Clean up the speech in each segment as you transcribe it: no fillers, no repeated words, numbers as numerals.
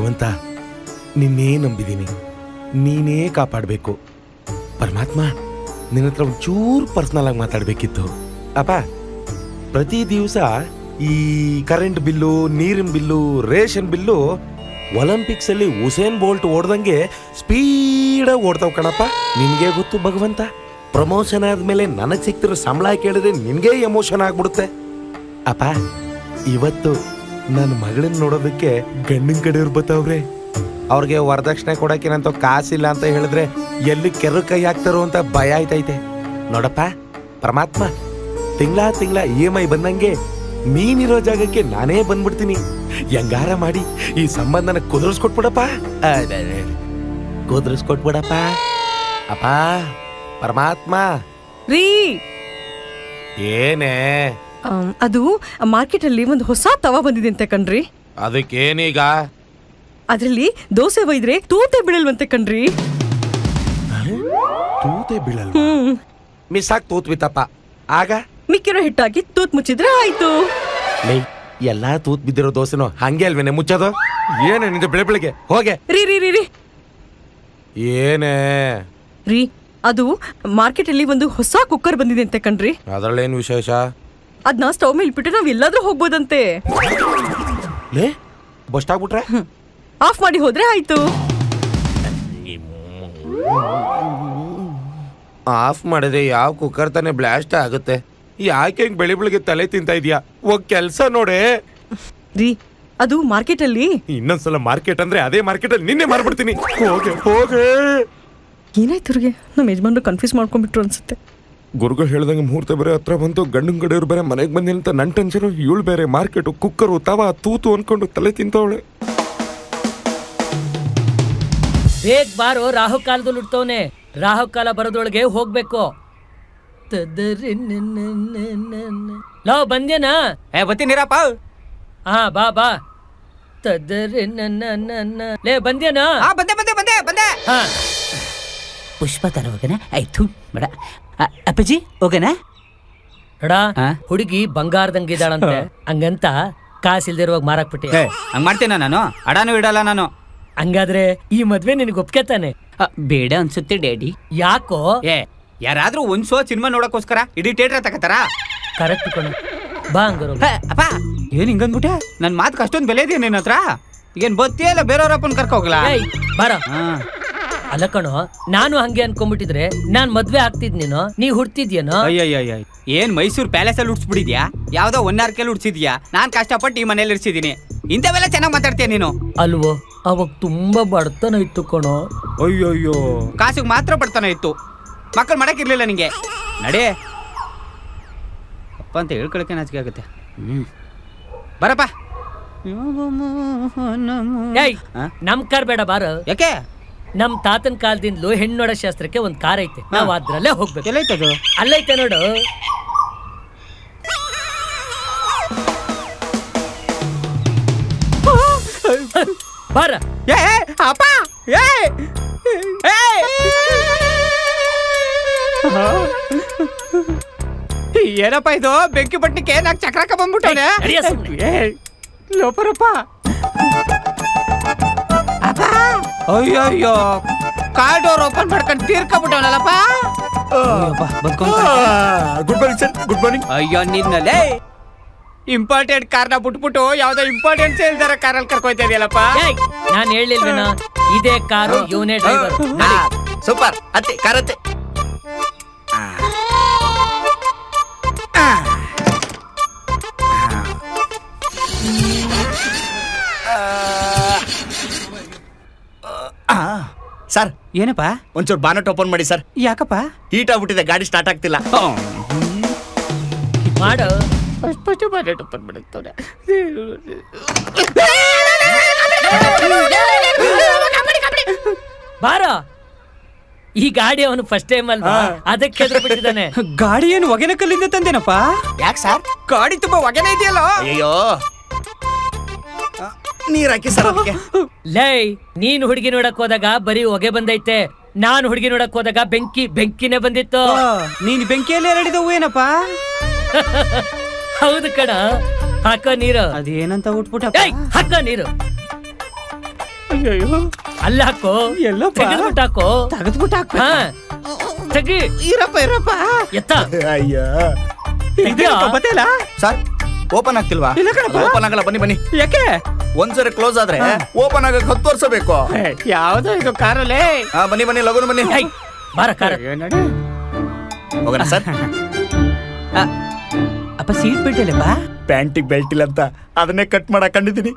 ಭಗವಂತ ನಿನ್ನೇ ನಂಬಿದ್ದೀನಿ, ನೀನೇ ಕಾಪಾಡಬೇಕು. ಪರಮಾತ್ಮ ನಿನ್ನ ಹತ್ರ ಒಂಚೂರು ಪರ್ಸನಲ್ ಆಗಿ ಮಾತಾಡಬೇಕಿತ್ತು. ಅಪ್ಪ, ಪ್ರತಿ ದಿವಸ ಈ ಕರೆಂಟ್ ಬಿಲ್ಲು, ನೀರಿನ ಬಿಲ್ಲು, ರೇಷನ್ ಬಿಲ್ಲು ಒಲಿಂಪಿಕ್ಸ್ ಅಲ್ಲಿ ಉಸೇನ್ ಬೋಲ್ಟ್ ಓಡ್ದಂಗೆ ಸ್ಪೀಡಾಗಿ ಓಡ್ತಾವ್ ಕಣಪ್ಪ. ನಿನ್ಗೆ ಗೊತ್ತು ಭಗವಂತ, ಪ್ರಮೋಷನ್ ಆದ್ಮೇಲೆ ನನಗ್ ಸಿಕ್ತಿರೋ ಸಂಬಳ ಕೇಳಿದ್ರೆ ನಿನ್ಗೆ ಎಮೋಷನ್ ಆಗ್ಬಿಡುತ್ತೆ. ಅಪ್ಪ, ಇವತ್ತು ನನ್ನ ಮಗಳನ್ನ ನೋಡೋದಕ್ಕೆ ಗಂಡಿನ ಕಡೆಯವ್ರು ಬರ್ತಾವ್ರೆ. ಅವ್ರಿಗೆ ವರದಕ್ಷಿಣೆ ಕೊಡಕ್ಕೇನಂತ ಕಾಸಿಲ್ಲ ಅಂತ ಹೇಳಿದ್ರೆ ಎಲ್ಲಿ ಕೆರ ಕೈ ಹಾಕ್ತಾರೋ ಅಂತ ಭಯ ಆಯ್ತೈತೆ. ನೋಡಪ್ಪ ಪರಮಾತ್ಮ, ತಿಂಗಳ EMI ಬಂದಂಗೆ ನೀನಿರೋ ಜಾಗಕ್ಕೆ ನಾನೇ ಬಂದ್ಬಿಡ್ತೀನಿ. ಹೆಂಗಾರ ಮಾಡಿ ಈ ಸಂಬಂಧನ ಕುದುರಿಸ್ಕೊಟ್ಬಿಡಪ್ಪ, ಕುದುರಿಸ್ಕೊಟ್ಬಿಡಪ್ಪ. ಅಪ್ಪ ಪರಮಾತ್ಮ. ರೀ, ಏನೇ ಅದು ಮಾರ್ಕೆಟ್ ಅಲ್ಲಿ ಒಂದು ಹೊಸ ತವಾ ಬಂದಿದೆ ಅಂತ ಕಣ್ರಿ. ಅದಕ್ಕೇನೀಗ? ಅದ್ರಲ್ಲಿ ದೋಸೆ ಒಯ್ದ್ರೆ ತೂತೆ ಬೀಳಲ್ವಂತೆ ಕಣ್ರಿ. ತೂತೆ ಬೀಳಲ್? ಮಿಸ್ ಆಗಿ ತೂತ್ ಬಿತ್ತಪ್ಪ. ಆಗ ಮಿಕ್ಕಿರೋ ಹಿಟ್ಟಾಕಿ ತೂತ್ ಮುಚ್ಚಿದ್ರೆ ಆಯ್ತು. ಎಲ್ಲಾ ತೂತ್ ಬಿದ್ದಿರೋ ದೋಸೆನೋ ಹಂಗೆ ಅಲ್ವೇನೆ ಮುಚ್ಚೋದು? ಏನೇ ನಿಂದು ಬೆಳಗ್ಗೆ ಹೋಗೆ. ರೀ ರೀ ರೀ ರೀ ಏನೇ ರೀ, ಅದು ಮಾರ್ಕೆಟ್ ಅಲ್ಲಿ ಒಂದು ಹೊಸ ಕುಕ್ಕರ್ ಬಂದಿದೆ ಅಂತ ಕಣ್ರಿ. ಅದ್ರಲ್ಲೇನು ವಿಶೇಷ? ಅದ್ನ ಸ್ಟವ್ ಮೇಲೆ ಇಟ್ಬಿಟ್ರೆ ನಾವ್ ಎಲ್ಲಾದ್ರೂ ಹೋಗ್ಬೋದಂತೆ. ಬಸ್ಟ್ ಆಗ್ಬಿಟ್ರೆ ಆಫ್ ಮಾಡಿ ಹೋದ್ರೆ ಆಯ್ತು. ಆಫ್ ಮಾಡಿದ್ರೆ ಯಾವ ಕುಕ್ಕರ್ ತಾನೆ ಬ್ಲಾಸ್ಟ್ ಆಗುತ್ತೆ? ಯಾಕೆ ಹಿಂಗ್ ಬೆಳಿಗ್ಗೆ ತಲೆ ತಿಂತ ಇದೀಯಾ? ಹೋಗ್ ಕೆಲ್ಸ ನೋಡೆ. ರೀ, ಅದು ಮಾರ್ಕೆಟ್ ಅಲ್ಲಿ. ಇನ್ನೊಂದ್ಸಲ ಮಾರ್ಕೆಟ್ ಅಂದ್ರೆ ಅದೇ ಮಾರ್ಕೆಟ್ ಅಲ್ಲಿ ನಿನ್ನೆ ಮಾರ್ಬಿಡ್ತೀನಿ. ಹೋಗೆ ಹೋಗೆ. ಏನಾಯ್ತು ಅವ್ರಿಗೆ? ನಮ್ಮ ಯಜಮಾನ್ರು ಕನ್ಫ್ಯೂಸ್ ಮಾಡ್ಕೊಂಡ್ಬಿಟ್ರು ಅನ್ಸುತ್ತೆ. ಗುರುಗಳು ಹೇಳ್ದಂಗೆ ಮುಹೂರ್ತ ಬೇರೆ ಹತ್ರ ಬಂತು, ಗಂಡನ ಕಡೆಯವ್ರು ಬೇರೆ ಮನೆಗೆ ಬಂದಿಲ್ಲ ಅಂತ ನನ್ ಟೆನ್ಷನ್. ಇವಳು ಬೇರೆ ಮಾರ್ಕೆಟು, ಕುಕ್ಕರು, ತವಾ, ತೂತು ಅನ್ಕೊಂಡು ತಲೆ ತಿಂತವಳೆ. ಬೇಗ ಬಾರೋ, ರಾಹುಕಾಲದಲ್ಲಿ ಉಡ್ತವನೆ. ರಾಹುಕಾಲ ಬರೋದೊಳಗೆ ಹೋಗ್ಬೇಕು. ಲೋ ಬಂದ್ಯನಾ? ಬತ್ತೀನಿರಪ್ಪ. ಹಾ ಬಾ ಬಾ. ಲೇ ಬಂದ್ಯನಾ? ಬಂದೆ. ಹಾ, ಪುಷ್ಪ ತರ ಹೋಗನ ಆಯ್ತು ಬೇಡ. ಅಪ್ಪಾಜಿ ಹೋಗನ? ಹುಡುಗಿ ಬಂಗಾರದಂಗಿದ್ದಾಳಂತೆ, ಹಂಗಂತ ಕಾಸಿಲ್ದಿರುವಾಗ ಮಾರಾಕ್ಬಿಟ್ಟಿ. ಹಂಗ್ ಮಾಡ್ತೀನ ನಾನು? ಅಡಾನು ಇಡಲ್ಲ ನಾನು. ಹಂಗಾದ್ರೆ ಈ ಮದ್ವೆ ನಿನಗೆ ಒಪ್ಕೆತಾನೆ? ಬೇಡ ಅನ್ಸುತ್ತೆ ಡ್ಯಾಡಿ. ಯಾಕೋ? ಯಾರಾದ್ರೂ ಒಂದ್ ಶೋ ಸಿನಿಮಾ ನೋಡಕ್ಕೋಸ್ಕರ ಇಡೀ ಥಿಯೇಟರ್ ತಕತಾರ? ಕರೆಕ್ಟ್ ಕಣ. ಬಾ ಹಂಗಾರ. ಅಪ್ಪ ಏನ್ ಹಿಂಗಂದ್ಬಿಟ್ಟೆ? ನನ್ ಮಾತು ಅಷ್ಟೊಂದು ಬೆಲೆ ಇದೆಯಾ ನಿನ್ನ ಹತ್ರ? ಈಗೇನ್ ಬತ್ತಿ ಅಲ್ಲ ಬೇರೆಯವ್ರಪ್ಪನ್ ಕರ್ಕ ಹೋಗಲ್ಲ? ಬಾರ. ಅಲ್ಲ ಕಣೋ, ನಾನು ಹಂಗೆ ಅನ್ಕೊಂಡ್ಬಿಟ್ಟಿದ್ರೆ ನಾನ್ ಮದ್ವೆ ಆಗ್ತಿದ್ ನೀ ಹುಡ್ತಿದ್ಯೇನೋ? ಅಯ್ಯಯ್ಯ, ಏನ್ ಮೈಸೂರ್ ಪ್ಯಾಲೇಸ್ ಅಲ್ಲಿ ಉಡ್ಸ್ಬಿಟ್ಟಿದ್ಯಾ? ಯಾವ್ದೋ ಒನ್ನಾರ್ಕೆಲ್ ಉಡ್ಸಿದ್ಯಾ? ನಾನ್ ಕಷ್ಟಪಟ್ಟು ಈ ಮನೇಲಿ ಇರ್ಸಿದೀನಿ. ಇಂಥವೆಲ್ಲ ಚೆನ್ನಾಗ್ ಮಾತಾಡ್ತೀಯ ನೀನು. ಅಲ್ವೋ, ಅವಾಗ ತುಂಬಾ ಬಡತನ ಇತ್ತು ಕಣೋ. ಅಯ್ಯೋಯ್ಯೋ, ಕಾಸಿಗೆ ಮಾತ್ರ ಬಡತನ ಇತ್ತು, ಮಕ್ಕಳು ಮಾಡಕ್ಕಿರ್ಲಿಲ್ಲ ನಿಂಗೆ. ನಡೆ ಅಪ್ಪ ಅಂತ ಹೇಳ್ಕೊಳಕ್ಕೆ ನಾಚಿಕೆ ಆಗುತ್ತೆ. ಬರಪ್ಪ. ನಮ್ ಕಾರ್ ಬೇಡ ಬಾರ. ಯಾಕೆ? ನಮ್ ತಾತನ್ ಕಾಲದಿಂದಲೂ ಹೆಣ್ಣು ನೋಡೋ ಶಾಸ್ತ್ರಕ್ಕೆ ಒಂದ್ ಕಾರ್ ಐತೆ, ನಾವ್ ಅದ್ರಲ್ಲೇ ಹೋಗ್ಬೇಕು. ಎಲ್ಲೈತದು? ಅಲ್ಲೈತೆ ನೋಡು. ಬಾರ. ಅಪ್ಪ ಏನಪ್ಪ ಇದು? ಬೆಂಕಿ ಬಟ್ಟಕ್ಕೆ ನಾಕ್ ಚಕ್ರಕ ಬಂದ್ಬಿಟ್ಟವನೆ. ಲೋಪರಪ್ಪ. ಅಯ್ಯಯ್ಯೋ, ಕಾರ್ ಡೋರ್ ಓಪನ್ ಮಾಡ್ಕೊಂಡು ತೀರ್ಕೊಂಡ್ಬಿಟ್ಟವನಲ್ಲಪ್ಪ. Good morning sir. Good morning. ಅಯ್ಯೋ ನಿನ್ನಲ್ಲೇ ಇಂಪಾರ್ಟೆಂಟ್ ಕಾರ್ನ ಬಿಟ್ಬಿಟ್ಟು ಯಾವ್ದೋ ಇಂಪಾರ್ಟೆಂಟ್ ಸೇಲ್ದಾರ ಕಾರಲ್ಲಿ ಕರ್ಕೊಯ್ತಾ ಇದೆಯಲ್ಲಪ್ಪ. ನಾನ್ ಹೇಳಿಲ್ವೇನ ಇದೇ ಕಾರು, ಇವನೇ ಡ್ರೈವರ್. ಸೂಪರ್. ಅತ್ತೆ ಕಾರತ್ತೆ. ಸರ್ ಏನಪ್ಪ? ಒಂಚೂರು ಬಾನೆಟ್ ಓಪನ್ ಮಾಡಿ ಸರ್. ಯಾಕಪ್ಪ? ಹೀಟ್ ಆಗ್ಬಿಟ್ಟಿದೆ, ಗಾಡಿ ಸ್ಟಾರ್ಟ್ ಆಗ್ತಿಲ್ಲ. ಮಾಡು. ಬಾನೆಟ್ ಓಪನ್ ಮಾಡುತ್ತವ್ರೆ. ಬಾರ. ಈ ಗಾಡಿ ಅವನು ಫಸ್ಟ್ ಟೈಮ್ ಅಲ್ವಾ, ಅದಕ್ಕೆ ಎದುರು ಬಿಟ್ಟಿದ್ದಾನೆ. ಗಾಡಿ ಏನು ಒಗೆನ ಕಲ್ಲಿಂದ ತಂದೇನಪ್ಪ? ಯಾಕೆ ಸರ್? ಗಾಡಿ ತುಂಬಾ ಒಗೆನ ಇದೆಯಲ್ಲ. ಅಯ್ಯೋ, ನೀರ್ ಹಾಕಿ ಸರ್ ಅದಕ್ಕೆ. ಲೈ, ನೀನ್ ಹುಡುಗಿ ನೋಡಕ್ ಹೋದಾಗ ಬರೀ ಹೊಗೆ ಬಂದೈತೆ, ನಾನ್ ಹುಡುಗಿ ನೋಡಕ್ ಹೋದಾಗ ಬೆಂಕಿನೇ ಬಂದಿತ್ತು. ನೀನ್ ಬೆಂಕಿಯಲ್ಲಿ ಎರಡಿದವು ಏನಪ್ಪ? ಹೌದು ಕಣ. ಹಾಕೋ ನೀರು. ಅದೇನಂತ ಉಟ್ಬಿಟ್ಟ? ಹಾಕೋ ನೀರು. ಅಲ್ಲ ಹಾಕೋ ಎಲ್ಲಪ್ಪ? ತೆಗೆದ್ಬಿಟ್ಟಾಕೋ ತೆಗೆದ್ಬಿಟ್ಟು ಹಾಕ ಹಾ ತೆಗಿ ಇರಪ್ಪ ಎತ್ತ ಅಯ್ಯ ತೆಗ್ದ್ಯಾ? ಗೊತ್ತಿಲ್ಲ ಸರ್ ಓಪನ್ ಆಗ್ತಿಲ್ವಾ? ಇಲ್ಲ ಕಣಪ್ಪ. ಓಪನ್ ಆಗಲ್ಲ, ಬನ್ನಿ ಬನ್ನಿ. ಯಾಕೆ ಒಂದ್ಸರಿ ಕ್ಲೋಸ್ ಆದ್ರೆ ಓಪನ್ ಆಗಕ್ಕೆ 10 ವರ್ಷ ಬೇಕು. ಯಾವ್ದೋ ಇದು ಕಾರಲ್ಲೇ ಬನ್ನಿ ಬನ್ನಿ, ಲಗುನ ಬನ್ನಿ. ಏಯ್, ಬಾರ ಕಾರ ಹೋಗೋಣ ಸರ್. ಅಪ್ಪ ಸೀಟ್ ಬೆಲ್ಟ್ ಇಲ್ಲಪ್ಪ. ಪ್ಯಾಂಟಿಗೆ ಬೆಲ್ಟ್ ಇಲ್ಲ ಅಂತ ಅದನ್ನೇ ಕಟ್ ಮಾಡಕ್ ಕಂಡಿದ್ದೀನಿ.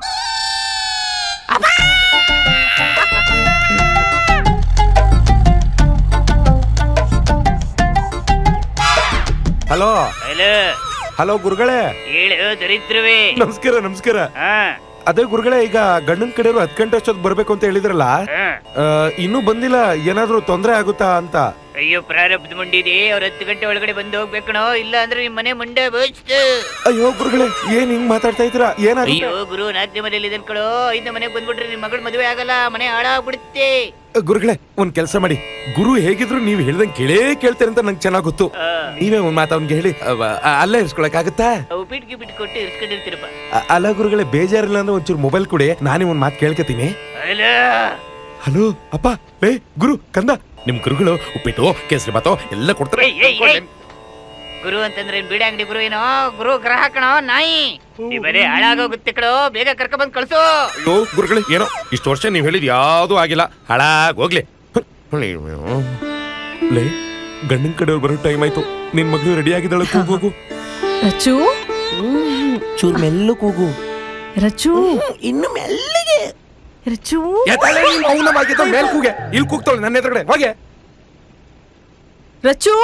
ಹಲೋ ಹಲೋ ಗುರುಗಳೇ. ಹೇಳು ದರಿದ್ರವೇ. ನಮಸ್ಕಾರ ನಮಸ್ಕಾರ. ಅದೇ ಗುರುಗಳೇ, ಈಗ ಗಂಡನ ಕಡೆಯವರು 10 ಗಂಟೆ ಅಷ್ಟೊತ್ತು ಬರ್ಬೇಕು ಅಂತ ಹೇಳಿದ್ರಲ್ಲ, ಇನ್ನೂ ಬಂದಿಲ್ಲ. ಏನಾದ್ರೂ ತೊಂದರೆ ಆಗುತ್ತಾ ಅಂತ? ಅಯ್ಯೋ ಪ್ರಾರಬ್ಧ ಮುಂಡಿದೆ, ಅವ್ರ 10 ಗಂಟೆ ಒಳಗಡೆ ಬಂದು ಹೋಗ್ಬೇಕಣೋ, ಇಲ್ಲ ಅಂದ್ರೆ ನಿಮ್ ಮನೆ ಮುಂಡೆ ಬೋಚ್ತು. ಅಯ್ಯೋ ಗುರುಗಳೇ, ಏನ್ ಹಿಂಗ್ ಮಾತಾಡ್ತಾ ಇದ್ದೀರಾ? ಏನಾಗುತ್ತೆ? ಅಯ್ಯೋ ಗುರು, 4ನೇ ಮನೇಲಿ ಇದನ್ ಕಣೋ, 5ನೇ ಮನೆಗೆ ಬಂದ್ಬಿಟ್ರೆ ನಿಮ್ ಮಗಳ ಮದುವೆ ಆಗಲ್ಲ, ಮನೆ ಹಾಳಾಗ್ಬಿಡುತ್ತೆ. ಗುರುಗಳೇ, ಒಂದ್ ಕೆಲಸ ಮಾಡಿ. ಗುರು ಹೇಗಿದ್ರು ನೀವ್ ಹೇಳ್ದಂಗ್ ಕೇಳ್ತೀರಿ ಅಂತ ನಂಗೆ ಚೆನ್ನಾಗ್ ಗೊತ್ತು. ನೀವೇ ಒಂದ್ ಮಾತು ಅವ್ನ್ಗೆ ಹೇಳಿ ಅಲ್ಲೇ ಇರ್ಸ್ಕೊಳಕ್ ಆಗುತ್ತಾ? ಉಪ್ಪಿಟ್ಗೆ ಬಿಟ್ಟು ಕೊಟ್ಟು ಇರ್ಸ್ಕೊಂಡಿರ್ತೀರಪ್ಪ. ಅಲ್ಲ ಗುರುಗಳೇ, ಬೇಜಾರಿಲ್ಲ ಅಂದ್ರೆ ಒಂಚೂರು ಮೊಬೈಲ್ ಕೊಡಿ, ನಾನೇ ಒಂದ್ ಮಾತು ಕೇಳ್ಕತೀನಿ. ಹಲೋ ಅಪ್ಪ, ಲೇ ಗುರು ಕಂದ, ನಿಮ್ ಗುರುಗಳು ಉಪ್ಪಿಟ್ಟು ಕೇಸರಿ ಬಾತು ಎಲ್ಲ ಕೊಡ್ತಾರೆ. ಗುರು ಅಂತಂದ್ರೆ ಬೀಡಿ ಅಂಗಡಿ ಗುರು ಏನೋ, ಗುರು ಗ್ರಾಹಕಣೋ ನಾಯಿ. ಈ ಬರೀ ಹಾಳಾಗೋಗುತ್ತೆ ಕಣೋ, ಬೇಗ ಕರ್ಕ ಬಂದ್ ಕಳ್ಸು. ಅಯ್ಯೋ ಗುರುಗಳೇ, ಏನೋ ಇಷ್ಟು ವರ್ಷ ನೀವ್ ಹೇಳಿದ್ ಯಾವ್ದೂ ಆಗಿಲ್ಲ, ಹಾಳಾಗ್ ಹೋಗ್ಲಿ. ಲೇ, ಗಂಡನ್ ಕಡೆಯವ್ರು ಬರೋ ಟೈಮ್ ಆಯ್ತು. ನಿನ್ ಮಗಳು ರೆಡಿ ಆಗಿದ್ದಾಳೆ, ಕೂಗೋಗು. ರಚು ಚೂರ್ ಮೆಲ್ಲು ಕೂಗು. ರಚು ಇನ್ನು ಮೆಲ್ಲಿಗೆ. ರಚು ಮೌನವಾಗಿದ್ದ ಮೇಲ್ ಕೂಗೆ, ಇಲ್ಲಿ ಕೂಗ್ತಾಳೆ ನನ್ನ ಎದುರುಗಡೆ. ಹೋಗೆ ರಚು.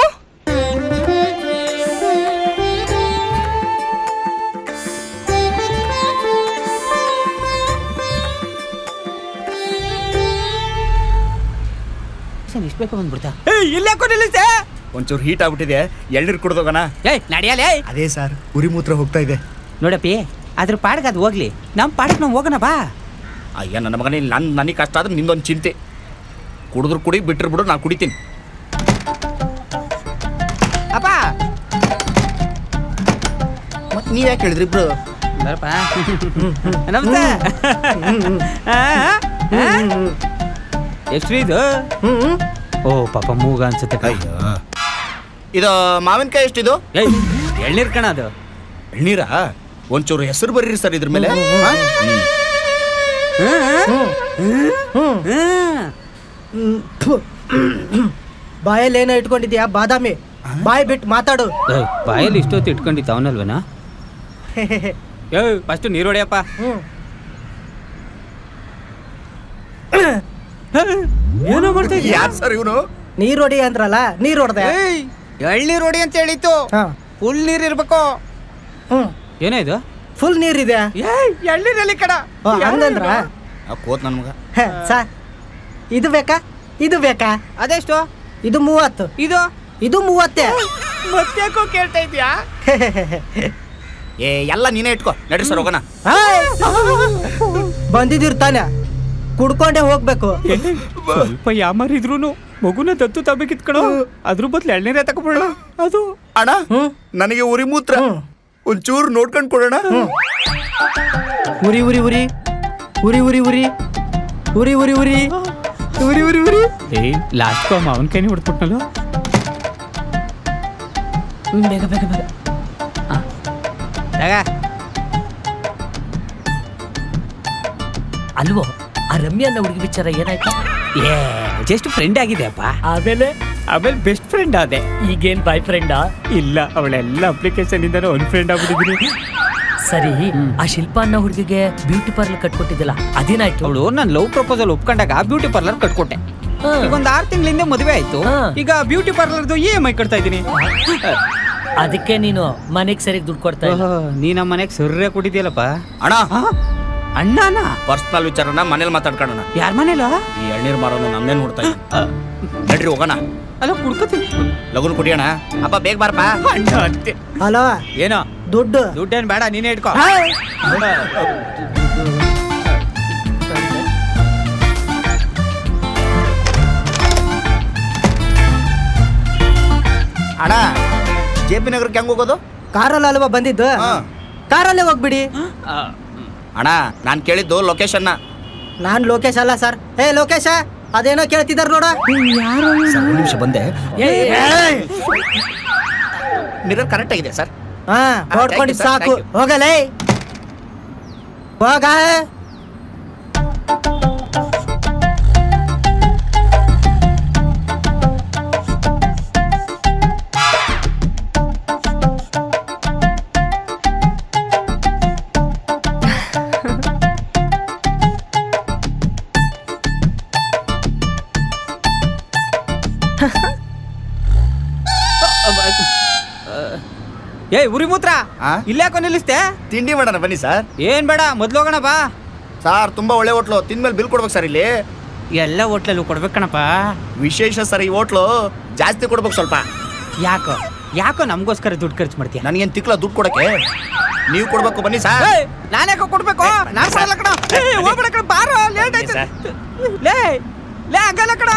ಇಷ್ಟ ಬಂದ್ಬಿಡ್ತಾ. ಇಲ್ಲೇ ಒಂಚೂರು ಹೀಟ್ ಆಗ್ಬಿಟ್ಟಿದೆ, ಎಳ್ನೀರು ಕುಡ್ದೋಗೋಣ. ಏಯ್ ನಡಿಯಲೇ. ಅದೇ ಸರ್, ಉರಿ ಮೂತ್ರ ಹೋಗ್ತಾ ಇದೆ. ನೋಡಪ್ಪಿ, ಅದ್ರ ಪಾಡ್ಗೆ ಅದು ಹೋಗ್ಲಿ, ನಮ್ಮ ಪಾಡಕ್ ನಾವು ಹೋಗೋಣ ಬಾ. ಅಯ್ಯ ನನ್ನ ಮಗನೇ, ನನಗೆ ಕಷ್ಟ ಆದ್ರೆ ನಿಂದೊಂದು ಚಿಂತೆ. ಕುಡಿದ್ರು ಕುಡಿ, ಬಿಟ್ರು ಬಿಡು, ನಾನು ಕುಡಿತೀನಿ. ಅಪ್ಪ ಮತ್ತೆ ನೀವ್ ಯಾಕೆ ಹೇಳಿದ್ರಿ ಇಬ್ರು? ಬರಪ್ಪ. ನಮಸ್ತೆ. ಎಷ್ಟು ಇದು? ಓ ಪಾಪ ಮೂಗ ಅನ್ಸುತ್ತೆ. ಅಯ್ಯೋ, ಇದು ಮಾವಿನಕಾಯಿ ಎಷ್ಟಿದು? ಏಯ್ ಎಳ್ನೀರ್ ಕಣ ಅದು. ಎಳ್ನೀರಾ? ಒಂಚೂರು ಹೆಸರು ಬರೀರಿ ಸರ್ ಇದ್ರ ಮೇಲೆ. ಬಾಯಲ್ಲಿ ಏನೋ ಇಟ್ಕೊಂಡಿದ್ಯಾ ಬಾದಾಮಿ? ಬಾಯಿ ಬಿಟ್ಟು ಮಾತಾಡು. ಬಾಯಲ್ಲಿ ಇಷ್ಟೊತ್ತು ಇಟ್ಕೊಂಡಿತ್ತು ಅವನಲ್ವನಾ? ಫಸ್ಟ್ ನೀರು ಹೊಡೆಯಪ್ಪ. ಏನೋ ಮಾಡ್ತಾ ಇದ್ದೀಯ? ಯಾರು ಸರ್ ಇವನು? ನೀರ್ ಹೊಡಿ ಅಂದ್ರಲ್ಲ, ನೀರ್ ಹೊಡ್ದೆ. ಎಳ್ನೀರು ಹೊಡಿ ಅಂತ ಹೇಳಿತ್ತು. ಫುಲ್ ನೀರ್ ಇರ್ಬೇಕು. ಏನೋ ಇದು? ಫುಲ್ ನೀರಿದೆ. ಎಳ್ನೀರಲ್ಲಿ ಕಡ ಹಂಗಂದ್ರ ಕೋತ್ ನನ್ ಮಗ. ಸರ್, ಇದು ಬೇಕಾ ಇದು ಬೇಕಾ? ಅದೆಷ್ಟು? ಇದು 30. ಇದು ಇದು 30. ಮತ್ತ್ಯಾಕೋ ಕೇಳ್ತಾ ಇದ್ಯಾ? ಏ ಎಲ್ಲ ನೀನೇ ಇಟ್ಕೋ, ನಡ್ರಿ ಸರ್ ಹೋಗೋಣ. ಬಂದಿದಿರ್ತಾನೆ, ಕುಡ್ಕೊಂಡೆ ಹೋಗ್ಬೇಕು. ಸ್ವಲ್ಪ ಯಾಮಾರಿದ್ರು ಮಗುನ ದತ್ತು ತಗೋಬೇಕಿತ್ ಕಣೋ, ಅದ್ರ ಬದ್ಲು ಎಳ್ನೀರೇ ತಗೊಬಿಡೋಣ. ಅದು ಅಣ್ಣ, ನನಗೆ ಉರಿ ಮೂತ್ರ ಒಂಚೂರು ನೋಡ್ಕೊಂಡು ಕೊಡೋಣ. ಉರಿ ಉರಿ ಉರಿ ಉರಿ ಉರಿ ಉರಿ ಉರಿ ಉರಿ ಉರಿ ಉರಿ ಉರಿ ಉರಿ. ಲಾಸ್ಟ್ ಮಾವನ್ ಕೈನಿ ಹೊಡ್ಬಿಟ್ನಲ್ಲ. ಬೇಗ ಬೇಗ ಬೇಗ. ಅಲ್ವೋ, ಆ ರಮ್ಯಾ ಅನ್ನೋ ಹುಡುಗಿ ವಿಚಾರ ಏನಾಯ್ತು? ಜಸ್ಟ್ ಫ್ರೆಂಡ್ ಆಗಿದೆ ಅಪ್ಪ. ಆಮೇಲೆ ಬೆಸ್ಟ್ ಫ್ರೆಂಡ್ ಆದೆ. ಈಗೇನ್ ಬಾಯ್ ಫ್ರೆಂಡಾ? ಇಲ್ಲ, ಅವಳೆಲ್ಲ ಅಪ್ಲಿಕೇಶನ್ ಇಂದ ಒನ್ ಫ್ರೆಂಡ್ ಆಗ್ಬಿಟ್ಟಿದ್ದೀನಿ. ಸರಿ, ಆ ಶಿಲ್ಪ ಅನ್ನೋ ಹುಡುಗಿಗೆ ಬ್ಯೂಟಿ ಪಾರ್ಲರ್ ಕಟ್ಕೊಟ್ಟಿದ್ದಲ್ಲ, ಅದೇನಾಯ್ತು? ಅವಳು ನನ್ನ ಲವ್ ಪ್ರಪೋಸಲ್ ಒಪ್ಕೊಂಡಾಗ ಬ್ಯೂಟಿ ಪಾರ್ಲರ್ ಕಟ್ಕೊಟ್ಟೆ. ಈಗ ಒಂದು 6 ತಿಂಗಳಿಂದ ಮದುವೆ ಆಯ್ತು. ಈಗ ಬ್ಯೂಟಿ ಪಾರ್ಲರ್ದು EMI ಕಟ್ತಾ ಇದ್ದೀನಿ. ಅದಕ್ಕೆ ನೀನು ಮನೆಗ್ ಸರಿಗ್ ದುಡ್ಡು ಕೊಡ್ತಾ ಇಲ್ಲ. ನೀ ನಮ್ಮ ಮನೆಗೆ ಸರ್ರೆ ಕೊಟ್ಟಿದ್ಯಲ್ಲಪ್ಪ. ಅಣ್ಣ, ಅಣ್ಣನ ಪರ್ಸನಲ್ ವಿಚಾರನ ಮನೇಲಿ ಮಾತಾಡ್ಕೊಳ್ಳೋಣ. ಯಾರ ಮನೇಲ? ಈ ಎಳ್ನೀರ್ ಮಾರೋನು ನಮ್ದೇ ನೋಡ್ತಾ ಇದ್ದೀನಿ. ನಡ್ರಿ ಹೋಗೋಣ. ಅಲ್ಲ ಕುಡ್ಕೋತೀನಿ. ಲಗುನ್ ಕುಡಿಯೋಣ. ಅಪ್ಪ ಬೇಗ ಬಾರಪ್ಪ. ಅಣ್ಣ ಅಂತೆ. ಹಲೋ, ಏನೋ ದುಡ್ಡೇನ್ ಬೇಡ, ನೀನೇ ಇಟ್ಕೋ. ಅಣ್ಣ, JP ನಗರಕ್ಕೆ ಹೆಂಗ್ ಹೋಗೋದು? ಕಾರಲ್ಲಿ ಅಲ್ವಾ ಬಂದಿದ್ದು? ಕಾರಲ್ಲೇ ಹೋಗ್ಬಿಡಿ. ಅಣ್ಣ, ನಾನು ಕೇಳಿದ್ದು ಲೊಕೇಶನ್ನ. ನಾನ್ ಲೋಕೇಶ್ ಅಲ್ಲ ಸರ್. ಏ ಲೋಕೇಶ, ಅದೇನೋ ಕೇಳ್ತಿದಾರ ನೋಡ. ಸರ್, ಒಂದು ನಿಮಿಷ ಬಂದೆ. ಏಯ್, ಮಿರರ್ ಕರೆಕ್ಟ್ ಆಗಿದೆ ಸರ್. ಹಾ ನೋಡ್ಕೊಂಡಿದ್ sir, ಸಾಕು. thank you. ಹೋಗಲೇ ಹೋಗ. ಏಯ್ ಉರಿ ಮೂತ್ರ ಆ? ಇಲ್ಲಾಕೋ ನಿಲ್ಲಿಸ್ತೆ? ತಿಂಡಿ ಮಾಡೋಣ ಬನ್ನಿ ಸರ್. ಏನ್ ಬೇಡ, ಮೊದ್ಲು ಹೋಗೋಣ ಬಾ. ಸಾರ್ ತುಂಬಾ ಒಳ್ಳೆ ಹೋಟ್ಲು, ತಿಂದ್ಮೇಲೆ ಬಿಲ್ ಕೊಡ್ಬೇಕು ಸರ್. ಇಲ್ಲಿ ಎಲ್ಲ ಹೋಟ್ಲಲ್ಲೂ ಕೊಡ್ಬೇಕಣಪ್ಪ. ವಿಶೇಷ ಸರ್, ಈ ಹೋಟ್ಲು ಜಾಸ್ತಿ ಕೊಡ್ಬೇಕು ಸ್ವಲ್ಪ. ಯಾಕೋ ಯಾಕೋ ನಮಗೋಸ್ಕರ ದುಡ್ಡು ಖರ್ಚು ಮಾಡ್ತೀಯ? ನನಗೇನ್ ತಿಕ್ಲ ದುಡ್ಡು ಕೊಡಕ್ಕೆ, ನೀವು ಕೊಡ್ಬೇಕು ಬನ್ನಿ ಸರ್. ನಾನ್ಯಾಕೋ ಕೊಡ್ಬೇಕು? ನಾನ್ ಸರ್. ಬರಲ್ಲ ಕಣ. ಹೋಗ್ಬೇಡ ಕಣ, ಬಾರೋ, ಲೇಟ್ ಆಯ್ತು. ಸರ್. ಲೇ ಲೇ ಆಗಲ್ಲ ಕಣ.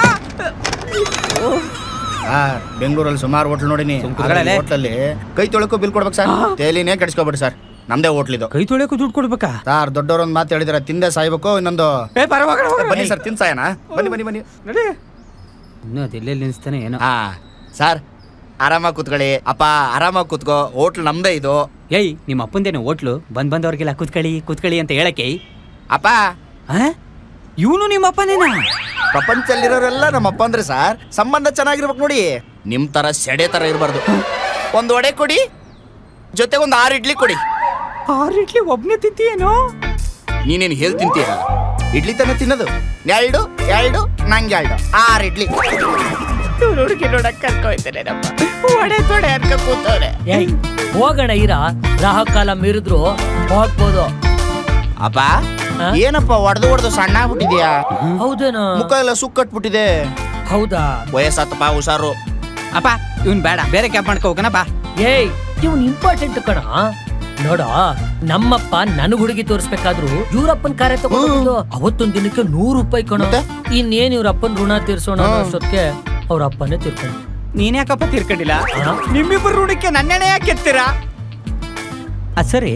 ಬೆಂಗಳೂರಲ್ಲಿ ಸುಮಾರು ಹೋಟ್ಲ್ ನೋಡಿನಿ. ಸುಮ್ಕುತ್ಕೊಳ್ಳಲೆ. ಹೋಟ್ಲಲ್ಲಿ ಕೈ ತೊಳಕು ಬಿಲ್ ಕೊಡ್ಬೇಕು ಸರ್. ತೇಲಿನೇ ಕೆಡಿಸ್ಕೊಬೇಡಿ ಸರ್, ನಮ್ದೇ ಹೋಟ್ಲ್ ಇದು. ಕೈ ತೊಳೆಯಕ್ಕೂ ದುಡ್ಡು ಕೊಡ್ಬೇಕಾ? ಸಾರ್ ದೊಡ್ಡವ್ರ ಒಂದು ಮಾತು ಹೇಳಿದಾರೆ, ತಿಂದೆ ಸಾಯ್ಬೇಕು. ಇನ್ನೊಂದು ಬನ್ನಿ ಸರ್, ತಿನ್ ಸಾಯನ. ಬನ್ನಿ ಬನ್ನಿ ಬನ್ನಿ. ನಡಿ. ಇನ್ನು ಅದೆಲ್ಲೆಲ್ಲಿ ನಿಲ್ಸ್ತಾನೆ ಏನೋ. ಹಾ ಸರ್, ಆರಾಮಾಗಿ ಕೂತ್ಕೊಳ್ಳಿ. ಅಪ್ಪ ಆರಾಮಾಗಿ ಕೂತ್ಕೋ, ಹೋಟ್ಲ್ ನಮ್ದೇ ಇದು. ಏಯ್, ನಿಮ್ಮ ಅಪ್ಪಂದೇನು ಹೋಟ್ಲು? ಬಂದವ್ರಿಗೆಲ್ಲ ಕೂತ್ಕೊಳ್ಳಿ ಅಂತ ಹೇಳಕ್ಕೆ. ಅಪ್ಪ ಇವನು ನಿಮ್ಮ ಅಪ್ಪನೇನಾ? ಪ್ರಪಂಚದಲ್ಲಿರೋರೆಲ್ಲ ನಮ್ಮ ಅಪ್ಪ ಅಂದ್ರೆ ಸರ್, ಸಂಬಂಧ ಚೆನ್ನಾಗಿರ್ಬೇಕು ನೋಡಿ. ನಿಮ್ ತರ ಸೆಡೆ ತರ ಇರಬಾರ್ದು. ಒಂದು ವಡೆ ಕೊಡಿ, ಜೊತೆಗೆ ಒಂದು 6 ಇಡ್ಲಿ ಕೊಡಿ. 6 ಇಡ್ಲಿ ಒಬ್ನೇ ತಿಂತೀಯೇನೋ? ನೀನೇನು ಹೇಳ್ ತಿಂತೀಯ? ಇಡ್ಲಿ ತಾನೇ ತಿನ್ನೋದು. 2 ನಂಗೆ 6 ಇಡ್ಲಿ. ಹುಡುಗಿ ನೋಡಕ್ ಕರ್ಕೊಯ್ತೇನೆ, ವಡೆ ತೊಡೆ ಅನ್ಕ ಕೂತವ್ರೆ. ಏಯ್, ಹೋಗೋಣ ಇರ. ರಾಹ ಕಾಲ ಮೀರಿದ್ರು ಹೋಗ್ಬೋದು. ಅಪ್ಪ ಏನಪ್ಪ ಹೊಡೆದು ಸಣ್ಣ ಆಗ್ಬಿಟ್ಟಿದ್ಯಾ? ಹೌದೇನೋ? ಮುಖ ಎಲ್ಲ ಸುಕ್ಕಟ್ಬಿಟ್ಟಿದೆ. ಹೌದಾ? ವಯಸ್ಸಾತಪ್ಪ, ಹುಷಾರು. ಅಪ್ಪ ಇವ್ನ್ ಬೇಡ, ಬೇರೆ ಕ್ಯಾಬ್ ಮಾಡ್ಕೊ ಹೋಗೋಣ ಬಾ. ಏಯ್, ಇವನ್ ಇಂಪಾರ್ಟೆಂಟ್ ಕಣ. ನೋಡ, ನಮ್ಮಪ್ಪ ನನಗ್ ಹುಡುಗಿ ತೋರಿಸ್ಬೇಕಾದ್ರು ಇವ್ರಪ್ಪನ್ ಕಾರ್ಯ ತಗೊಂಡು ಅವತ್ತೊಂದ್ ದಿನಕ್ಕೆ 100 ರೂಪಾಯಿ ಕಣ. ಇನ್ನೇನ್ ಇವ್ರಪ್ಪನ್ ಋಣ ತೀರ್ಸೋಣ ಅಷ್ಟೊತ್ತಿಗೆ ಅವ್ರ ಅಪ್ಪನೇ ತೀರ್ಕೊಂಡು. ನೀನ್ ಯಾಕಪ್ಪ ತೀರ್ಕೊಂಡಿಲ್ಲ? ನಿಮ್ಮಿಬ್ಬರು ಋಣಕ್ಕೆ ನನ್ನೆಣೆ ಯಾಕೆ ಎತ್ತೀರಾ? ಸರಿ,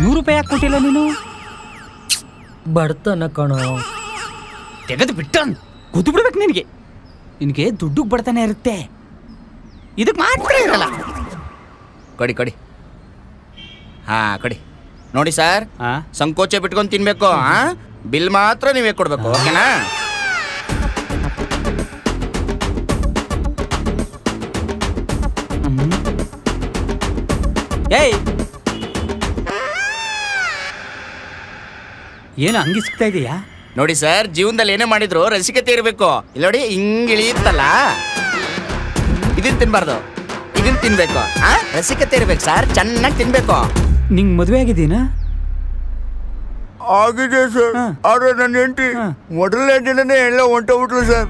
100 ರೂಪಾಯಿ ಯಾಕೆ ಕೊಟ್ಟಿಲ್ಲ ನೀನು? ಬಡತನ ಕಣ. ತೆಗೆದು ಬಿಟ್ಟ ಕೂತು ಬಿಡ್ಬೇಕು ನಿನಗೆ. ನಿನಗೆ ದುಡ್ಡು ಬಡತನ ಇರುತ್ತೆ, ಇದಕ್ಕೆ ಮಾತ್ರ ಇರಲ್ಲ. ಕೊಡಿ ಕೊಡಿ. ಹಾ ಕೊಡಿ. ನೋಡಿ ಸರ್, ಸಂಕೋಚ ಬಿಟ್ಕೊಂಡು ತಿನ್ಬೇಕು. ಬಿಲ್ ಮಾತ್ರ ನೀವೇ ಕೊಡ್ಬೇಕು, ಓಕೆನಾ? ಏಯ್, ಏನು ಹಂಗಿ ಸಿಗ್ತಾ ಇದೆಯಾ? ನೋಡಿ ಸರ್, ಜೀವನದಲ್ಲಿ ಏನೇ ಮಾಡಿದ್ರು ರಸಿಕತೆ ಇರಬೇಕು. ಇಲ್ಲ ನೋಡಿ, ಹಿಂಗ್ ಇಳಿಯುತ್ತಲ್ಲ, ಇದನ್ ತಿನ್ಬಾರ್ದು, ಇದನ್ ತಿನ್ಬೇಕು. ರಸಿಕತೆ ಇರ್ಬೇಕು ಸರ್, ಚೆನ್ನಾಗಿ ತಿನ್ಬೇಕು. ನಿಂಗೆ ಮದುವೆ ಆಗಿದ್ದೀನಾ? ಆಗಿದೆ ಸರ್, ಆದ್ರೆ ನನ್ನ ಹೆಂಡತಿ ಮೊದಲನೇ ದಿನನೇ ಎಲ್ಲ ಹೊಂಟೋಗ್ಬಿಟ್ಲು ಸರ್.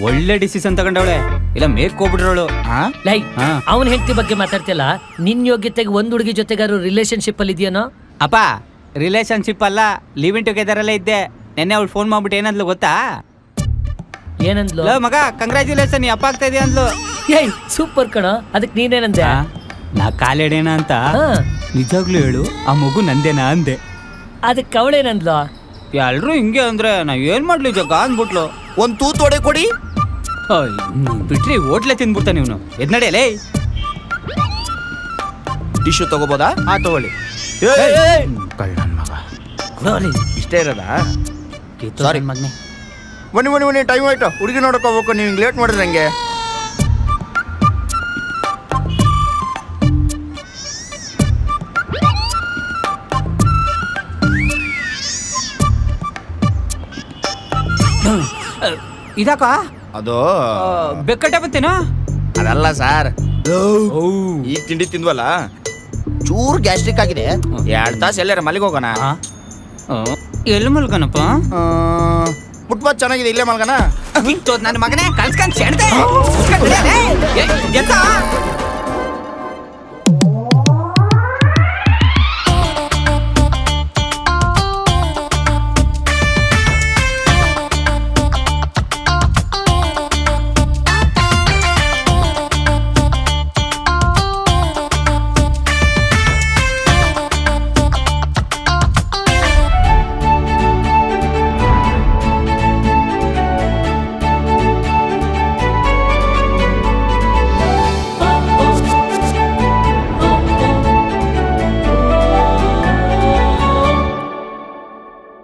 ಒಳ್ಳೆ ಡಿಸಿಷನ್ ತಗೊಂಡವಳೆ, ಇಲ್ಲ ಮೇಕೋಗ್ಬಿಟ್ರವಳು. ಲೈ, ಅವನ್ ಹೆಂಡತಿ ಬಗ್ಗೆ ಮಾತಾಡ್ತಿಲ್ಲ. ನಿನ್ ಯೋಗ್ಯತೆಗೆ ಒಂದ್ ಹುಡುಗಿ ಜೊತೆಗಾರು ರಿಲೇಶನ್ಶಿಪ್ ಅಲ್ಲಿ ಇದೆಯೇನೋ? ಅಪ್ಪ ರಿಲೇಶನ್ಶಿಪ್ ಅಲ್ಲ, ಲಿವ್ ಇನ್ ಟುಗೆದರ್ ಅಲ್ಲೇ ಇದ್ದೆ. ನೆನ್ನೆ ಅವಳು ಫೋನ್ ಮಾಡ್ಬಿಟ್ಟು ಏನಂದ್ಲು ಗೊತ್ತಾ? ಏನಂದ್ಲು? ಮಗ ಕಂಗ್ರಾಚುಲೇಷನ್, ನೀ ಅಪ್ಪ ಆಗ್ತಾ ಇದೆಯಾ ಅಂದ್ಲು. ಏಯ್ ಸೂಪರ್ ಕಣ. ಅದಕ್ಕೆ ನೀನೇನಂದೆ? ನಾ ಕಾಲೆಡೇನಾ ಅಂತ. ನಿಜಾಗ್ಲೂ ಹೇಳು, ಆ ಮಗು ನಂದೇನಾ ಅಂದೆ. ಅದಕ್ಕೆ ಅವಳೇನಂದ್ಲು? ಎಲ್ರು ಹಿಂಗೆ ಅಂದ್ರೆ ನಾ ಏನ್ ಮಾಡ್ಲಿ ಜಗ್ಗ ಅಂದ್ಬಿಟ್ಲು. ಒಂದ್ ತೂತ್ ಒಡೆ ಕೊಡಿ. ಬಿಟ್ರಿ ಹೋಟ್ಲೆ ತಿಂದ್ಬಿಡ್ತಾನೆ ಇವನು. ಎದ್ ನಡೆಯಲೇ. ಟಿಶ್ಯೂ ತಗೋಬೋದಾ? ತಗೊಳ್ಳಿ. ಕಳ್ಳನ್ ಮಗ, ಇಷ್ಟೇ ಇರೋದಾ? ಸಾರಿ ಮಗನೆ. ಬನ್ನಿ ಬನ್ನಿ ಬನ್ನಿ, ಟೈಮ್ ಆಯ್ತು. ಹುಡುಗಿ ನೋಡಕ್ ಹೋಗ್ಬೇಕು, ನೀವು ಲೇಟ್ ಮಾಡಿದ್ರೆ ನಂಗೆ. ಇದಾಕ ಅದು ಬೆಕ್ಕಟ್ಟೆ ಬಂತೇನೋ? ಅದಲ್ಲ ಸರ್, ಈ ತಿಂಡಿ ತಿಂದ್ವಲ್ಲ, ಚೂರ್ ಗ್ಯಾಸ್ಟ್ರಿಕ್ ಆಗಿದೆ. 2 ತಾಸು ಎಲ್ಲಾರ ಮಲ್ಲಿಗೆ ಹೋಗೋಣ. ಎಲ್ಲಿ ಮಲ್ಕನಪ್ಪ? ಫುಟ್ಪಾತ್ ಚೆನ್ನಾಗಿದೆ, ಇಲ್ಲೇ ಮಲ್ಗನ. ನನ್ನ ಮಗನೇ ಕಲ್ಸ್ಕೊಂಡ್ ಸೆಡ್ದೆ.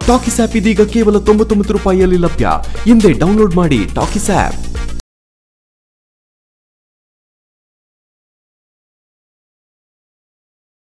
ಟಾಕಿಸ್ ಆಪ್ ಇದೀಗ ಕೇವಲ 99 ರೂಪಾಯಿಯಲ್ಲಿ ಲಭ್ಯ. ಹಿಂದೆ ಡೌನ್ಲೋಡ್ ಮಾಡಿ ಟಾಕಿಸ್ ಆಪ್.